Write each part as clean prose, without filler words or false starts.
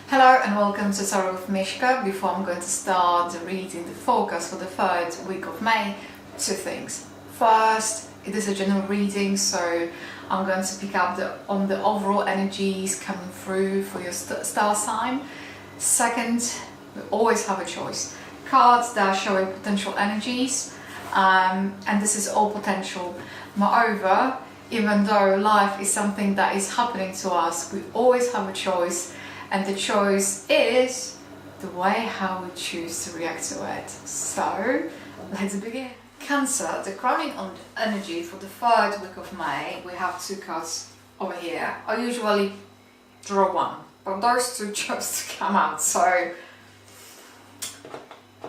Hello and welcome to Tarot with Mishka. Before I'm going to start reading the forecast for the third week of May, two things. First, it is a general reading, so I'm going to pick up on the overall energies coming through for your star sign. Second, we always have a choice. Cards that are showing potential energies, and this is all potential. Moreover, even though life is something that is happening to us, we always have a choice. And the choice is the way how we choose to react to it. So, let's begin. Cancer, the crowning energy for the third week of May, we have two cards over here. I usually draw one, but those two chose to come out, so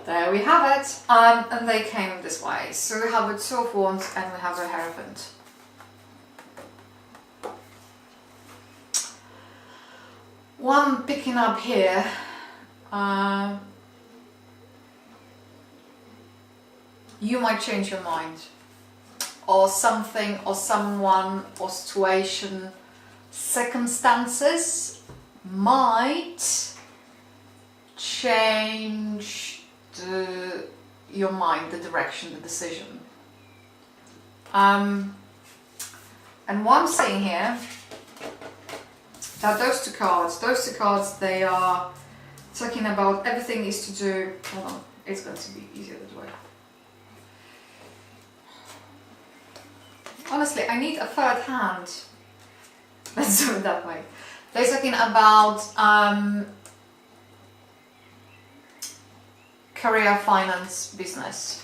there we have it. And they came this way. So we have a Two of Wands and we have a Hierophant. One picking up here, you might change your mind, or something, or someone, or situation, circumstances might change your mind, the direction, the decision. And what I'm seeing here, now those two cards, they are talking about everything is to do, hold on, it's going to be easier that way. Honestly, I need a third hand. Let's do it that way. They're talking about career, finance, business.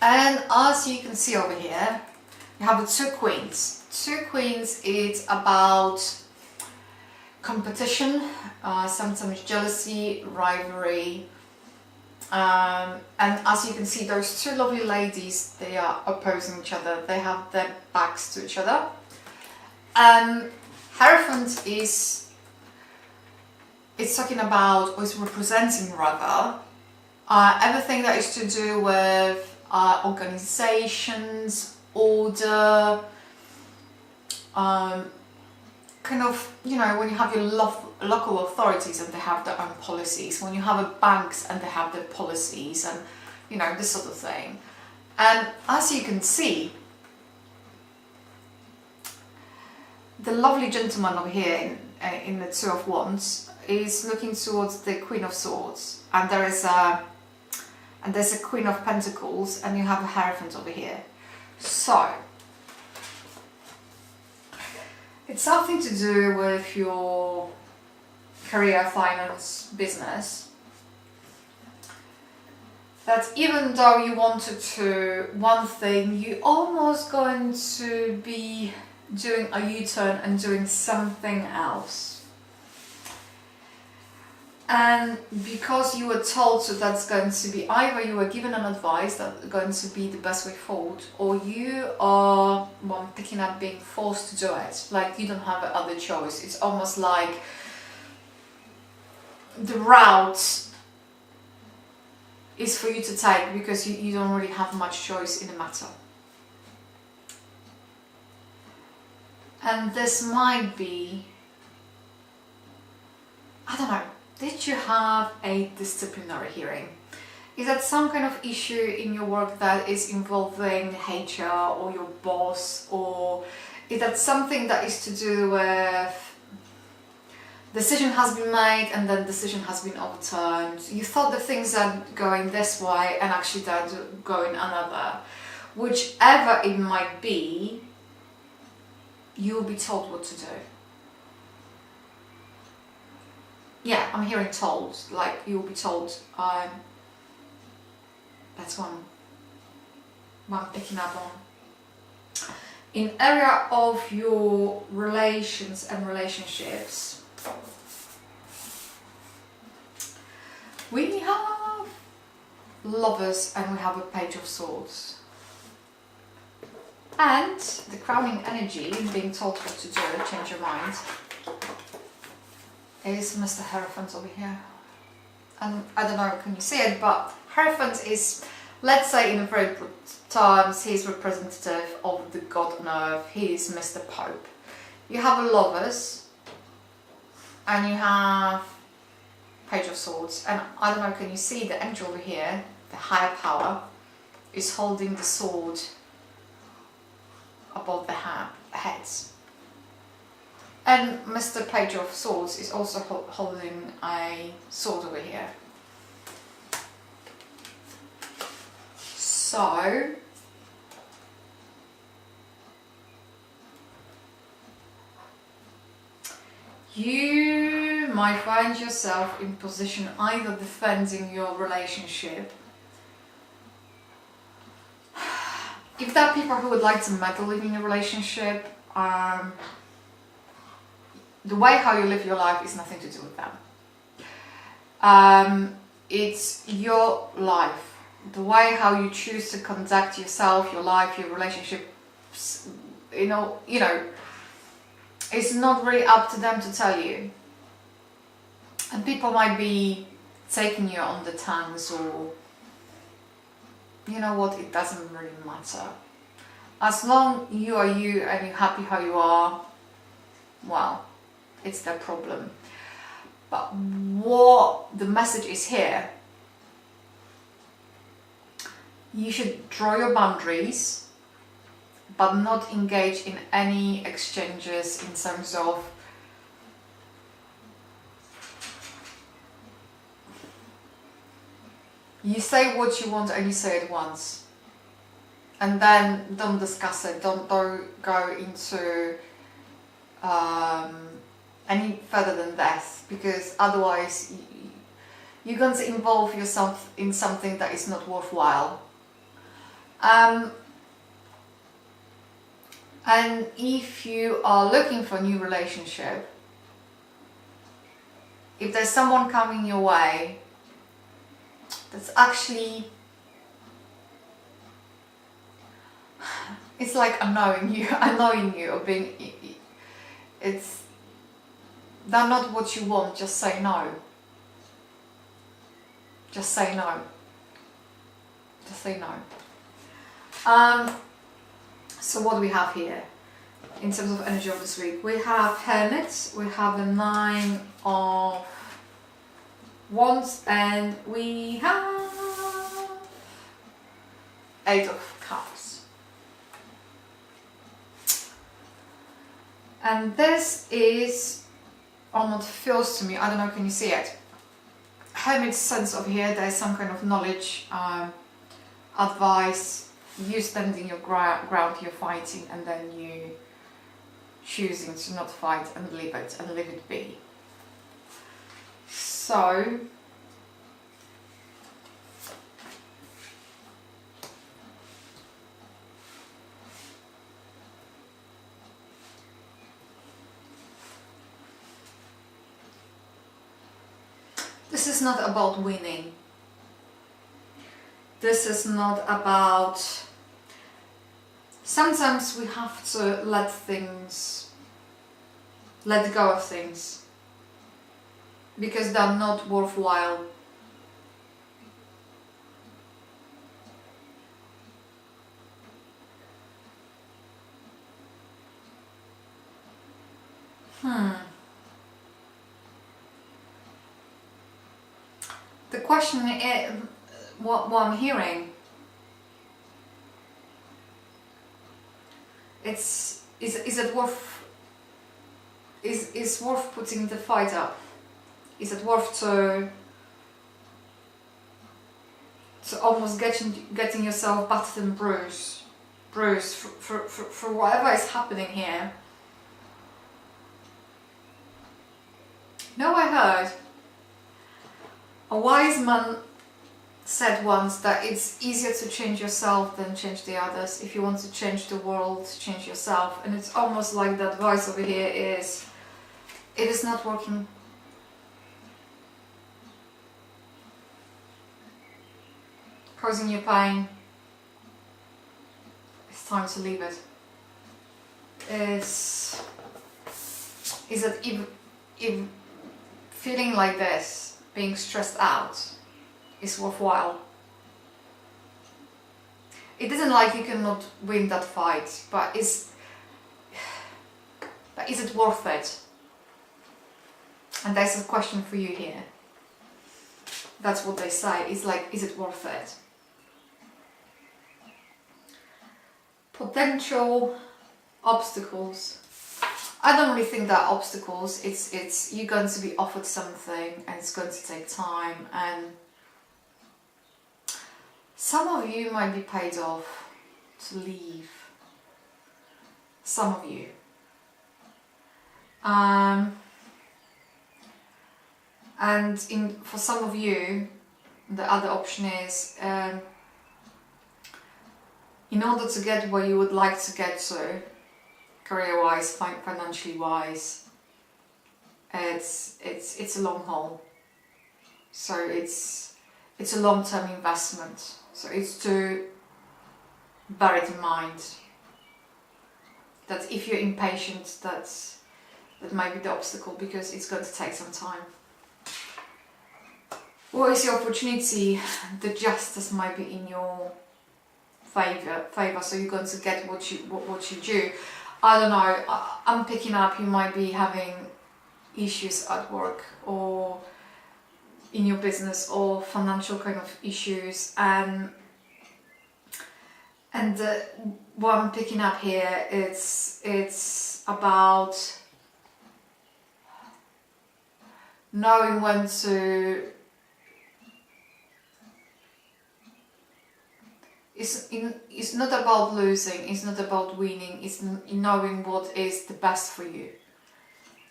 And as you can see over here, you have the two queens. Two queens, it's about competition, sometimes jealousy, rivalry, and as you can see, those two lovely ladies, they are opposing each other, they have their backs to each other. Hierophant is talking about, or is representing rather, everything that is to do with organizations, order, kind of, you know, when you have your local authorities and they have their own policies, when you have a banks and they have their policies, and you know, this sort of thing. And as you can see, the lovely gentleman over here in the Two of Wands is looking towards the Queen of Swords, and there's a Queen of Pentacles, and you have a Hierophant over here. So it's something to do with your career, finance, business. That even though you wanted to one thing, you're almost going to be doing a U-turn and doing something else. And because you were told so, that's going to be either you were given an advice that's going to be the best way forward, or you are one picking up being forced to do it, like you don't have another choice. It's almost like the route is for you to take because you don't really have much choice in the matter. And this might be, I don't know, did you have a disciplinary hearing? Is that some kind of issue in your work that is involving HR or your boss, or is that something that is to do with decision has been made and then decision has been overturned? You thought the things are going this way and actually they're going another. Whichever it might be, you will be told what to do. Yeah, I'm hearing told, like you'll be told. That's one I'm picking up on. In area of your relations and relationships, we have Lovers and we have a Page of Swords. And the crowning energy, being told what to do, change your mind, is Mr. Hierophant over here. And I don't know, can you see it, but Hierophant is, let's say in very good terms, he's representative of the God on earth. He is Mr. Pope. You have a Lovers, and you have Page of Swords, and I don't know, can you see the angel over here, the higher power, is holding the sword above the heads. And Mr. Page of Swords is also holding a sword over here. So, you might find yourself in position either defending your relationship. If there are people who would like to meddle in your relationship, the way how you live your life is nothing to do with them. It's your life. The way how you choose to conduct yourself, your life, your relationships, you know, it's not really up to them to tell you. And people might be taking you on the tongues, or you know what, it doesn't really matter. As long you are you and you're happy how you are, well, it's their problem. But what the message is here, you should draw your boundaries, but not engage in any exchanges in terms of you say what you want and you say it once, and then don't discuss it, don't go into any further than that, because otherwise you're going to involve yourself in something that is not worthwhile. And if you are looking for a new relationship, if there's someone coming your way that's actually, it's like annoying you, or being, they're not what you want, just say no. Just say no. Just say no. So what do we have here in terms of energy of this week? We have Hermit, we have the 9 of Wands, and we have 8 of Cups. And this is almost feels to me, I don't know, can you see it? Hermit's sense of here, there's some kind of knowledge, advice, you standing your ground, you're fighting, and then you choosing to not fight and leave it be. So this is not about winning. This is not about... Sometimes we have to let go of things because they're not worthwhile. The question is, what I'm hearing, is it worth, is worth putting the fight up? Is it worth to almost getting yourself battered and bruised for whatever is happening here? No, I heard a wise man said once that it's easier to change yourself than change the others. If you want to change the world, change yourself. And it's almost like the advice over here is, it is not working. Causing you pain. It's time to leave it. Is that if feeling like this, being stressed out, is worthwhile. It isn't like you cannot win that fight, but is it worth it? And there's a question for you here. That's what they say. It's like, is it worth it? Potential obstacles. I don't really think that obstacles. It's you're going to be offered something and it's going to take time, and some of you might be paid off to leave. Some of you. And for some of you, the other option is, in order to get where you would like to get to, career-wise, financially wise, it's a long haul. So it's a long-term investment. So it's to bear it in mind that if you're impatient, that might be the obstacle, because it's going to take some time. What is your opportunity? The justice might be in your favor. So you're going to get what you do. I don't know. I'm picking up. You might be having issues at work or in your business, or financial kind of issues, and what I'm picking up here, it's about knowing when to. It's not about losing, it's not about winning, it's knowing what is the best for you.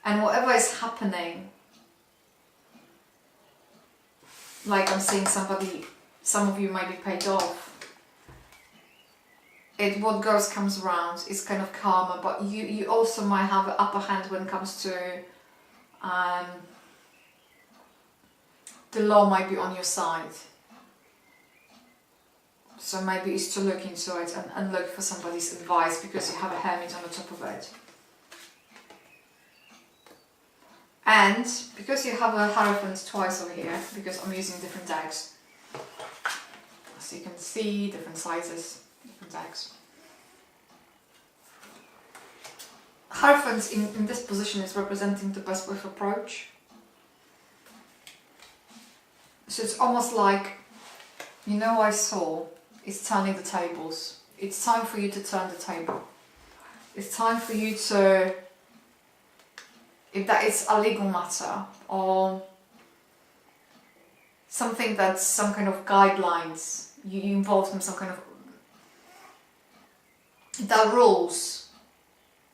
And whatever is happening, like I'm seeing some of you might be paid off. What goes comes around is kind of karma, but you also might have an upper hand when it comes to the law might be on your side. So maybe it's to look into it and look for somebody's advice, because you have a Hermit on the top of it. And because you have a Hierophant twice over here, because I'm using different decks, so you can see different sizes, different decks. Hierophant in this position is representing the best with approach. So it's almost like, I saw, it's turning the tables. It's time for you to turn the table. It's time for you to, if that is a legal matter or something that's some kind of guidelines, you involved in some kind of, there are rules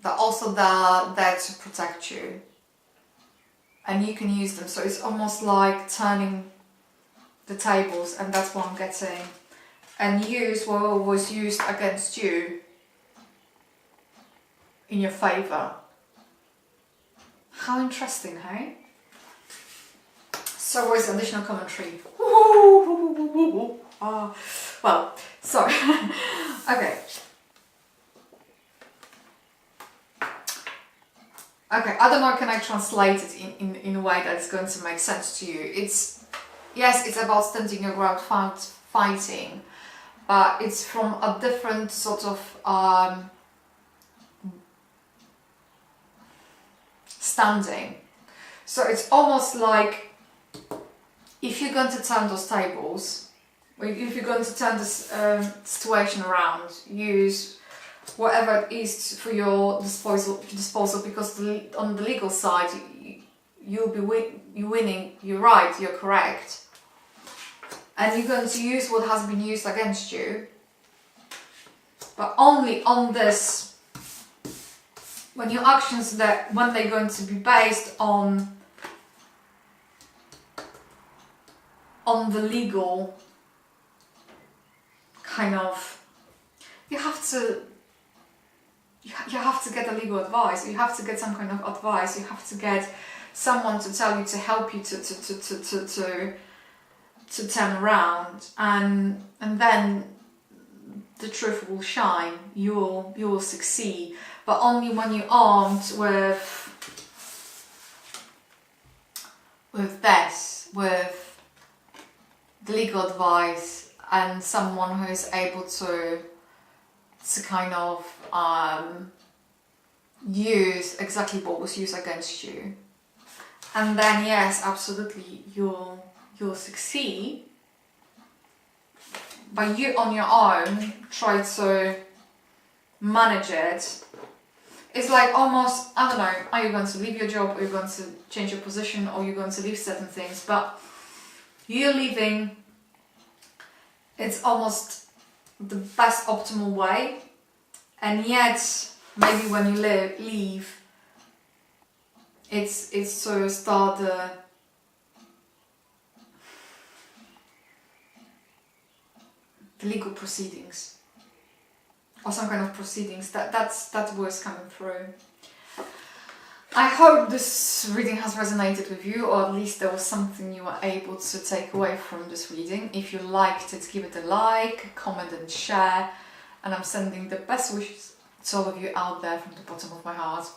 that also there to protect you, and you can use them. So it's almost like turning the tables, and that's what I'm getting. And use what was used against you in your favour. How interesting, hey? So where's additional commentary? Well, sorry. Okay. Okay, I don't know, can I translate it in a way that's going to make sense to you? Yes, it's about standing your ground, fighting, but it's from a different sort of standing. So it's almost like if you're going to turn those tables, if you're going to turn this situation around, use whatever it is for your disposal, because on the legal side, you're winning, you're right, you're correct. And you're going to use what has been used against you, but only on this, when your actions, when they're going to be based on the legal kind of, you have to get a legal advice, you have to get some kind of advice, you have to get someone to tell you, to help you to turn around, and then the truth will shine. You will succeed, but only when you're armed with the legal advice and someone who is able to kind of use exactly what was used against you. And then yes, absolutely, you'll succeed. But you on your own try to manage it. It's like almost, I don't know, are you going to leave your job, or you're going to change your position, or you're going to leave certain things, but you're leaving, it's almost the best optimal way. And yet, maybe when you leave, it's to start the legal proceedings. Or some kind of proceedings. That's what's coming through. I hope this reading has resonated with you, or at least there was something you were able to take away from this reading. If you liked it, give it a like, comment and share. And I'm sending the best wishes to all of you out there from the bottom of my heart.